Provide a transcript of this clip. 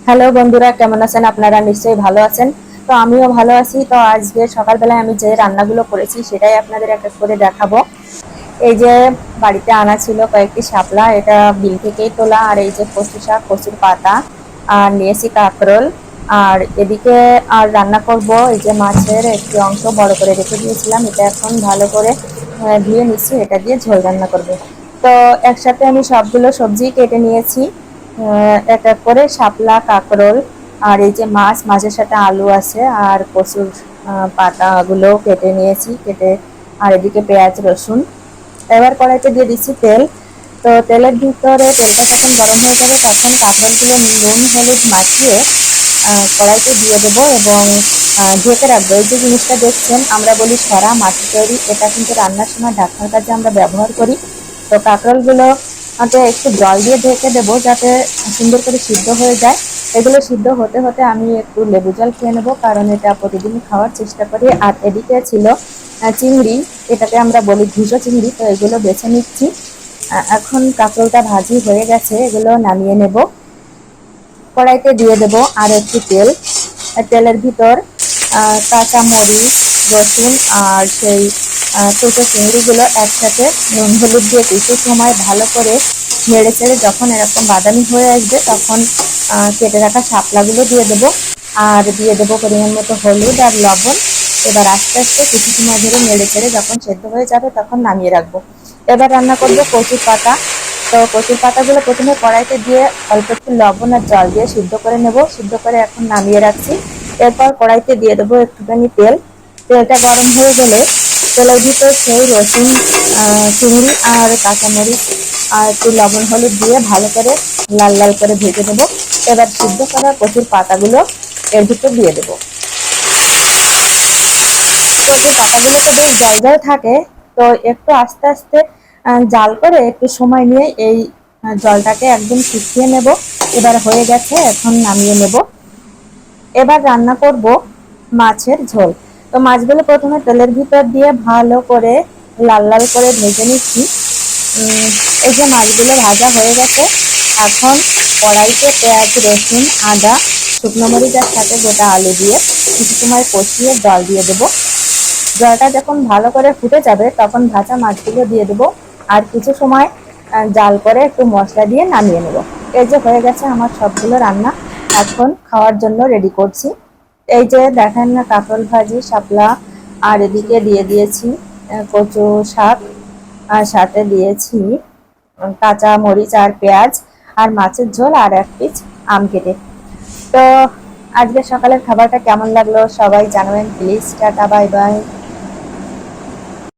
Hello বন্ধুরা, কেমন আছেন? আপনারা নিশ্চয়ই ভালো আছেন। তো আমিও ভালো আছি। তো আজকে সকালবেলায় আমি যে রান্নাগুলো করেছি সেটাই আপনাদের এক এক করে দেখাবো। এই যে বাড়িতে আনা ছিল কয়েকটি শাপলা, এটা বিল থেকেই তোলা। আর এই যে কচু শাক, কচুর পাতা, আর নিয়েছি কাঁকরোল। আর এদিকে আর রান্না করব এই যে মাছের একটি অংশ বড় করে রেখে দিয়েছিলাম, এটা এখন ভালো করে ধুয়ে নিচ্ছি, এটা দিয়ে ঝোল রান্না করব। তো একসাথে আমি সবগুলো সবজি কেটে নিয়েছি, এক এক করে শাপলা, কাঁকরোল, আর এই যে মাছ, মাছের সাথে আলু আছে, আর কচুর পাতাগুলো কেটে নিয়েছি, কেটে। আর এদিকে পেঁয়াজ, রসুন। এবার কড়াইতে দিয়ে দিচ্ছি তেল। তো তেলের ভিতরে তেলটা যখন গরম হয়ে যাবে তখন কাঁকরোলগুলো নুন হলুদ মাখিয়ে কড়াইতে দিয়ে দেবো এবং ঢেকে রাখবো। এই যে জিনিসটা দেখছেন আমরা বলি সরা, মাটি তৈরি, এটা কিন্তু রান্নার সময় ঢাকনার কাজে আমরা ব্যবহার করি। তো কাঁকরোলগুলো একটু জল দিয়ে ঢেকে দেবো যাতে সুন্দর করে সিদ্ধ হয়ে যায়। এগুলো সিদ্ধ হতে হতে আমি একটু লেবু জল খেয়ে নেবো, কারণ এটা প্রতিদিন খাওয়ার চেষ্টা করি। আর এদিকে ছিল চিংড়ি, এটাকে আমরা বলি ভুজো চিংড়ি, তো এগুলো বেছে নিচ্ছি। এখন কাঁকরোলটা ভাজি হয়ে গেছে, এগুলো নামিয়ে নেব। কড়াইতে দিয়ে দেব আর একটু তেল। তেলের ভিতর কাঁচা মরিচ, রসুন আর সেই ছোটো চিংড়িগুলো একসাথে নুন হলুদ দিয়ে কিছু সময় ভালো করে নেড়ে চেড়ে যখন এরকম বাদামি হয়ে আসবে তখন কেটে রাখা শাপলাগুলো দিয়ে দেবো। আর দিয়ে দেবো পরিমাণ মতো হলুদ আর লবণ। এবার আস্তে আস্তে কিছু সময় ধরে নেড়ে চেড়ে যখন সেদ্ধ হয়ে যাবে তখন নামিয়ে রাখবো। এবার রান্না করবো কচুর পাতা। তো কচুর পাতাগুলো প্রথমে কড়াইতে দিয়ে অল্প একটু লবণ আর জল দিয়ে সিদ্ধ করে নেব, সিদ্ধ করে এখন নামিয়ে রাখছি। এরপর কড়াইতে দিয়ে দেবো একটুখানি তেল। তেলটা গরম হয়ে গেলে তেলের ভিতর সেই রসুন, চিংড়ি আর কাঁচামরিচ আর একটু লবণ হলুদ দিয়ে ভালো করে লাল লাল করে ভেজে নেবো। এবার সিদ্ধ করা কচুর পাতাগুলো এর ভিতর দিয়ে দেবো। কচুর পাতাগুলো তো বেশ জল জল থাকে, তো একটু আস্তে আস্তে জাল করে একটু সময় নিয়ে এই জলটাকে একদম শুকিয়ে নেব। এবার হয়ে গেছে, এখন নামিয়ে নেব। এবার রান্না করব মাছের ঝোল। তো মাছগুলো প্রথমে তেলের ভিতর দিয়ে ভালো করে লাল লাল করে ভেজে নিচ্ছি। এই যে মাছগুলো ভাজা হয়ে গেছে, এখন কড়াইতে পেঁয়াজ, রসুন, আদা, শুকনো মরিচের সাথে গোটা আলু দিয়ে কিছু সময় কষিয়ে জল দিয়ে দেবো। জলটা যখন ভালো করে ফুটে যাবে তখন ভাজা মাছগুলো দিয়ে দেবো। আর কিছু সময় জাল করে একটু মশলা দিয়ে নামিয়ে নেব। এই যে হয়ে গেছে আমার সবগুলো রান্না, এখন খাওয়ার জন্য রেডি করছি। এই যে দেখেন না, কাঁকরোল ভাজি, শাপলা, আর এদিকে দিয়ে দিয়েছি কচু শাক, আর সাথে দিয়েছি কাঁচা মরিচ আর পেঁয়াজ, আর মাছের ঝোল, আর এক পিস আম কেটে। তো আজকে সকালের খাবারটা কেমন লাগলো সবাই জানাবেন প্লিজ। Tata, bye bye.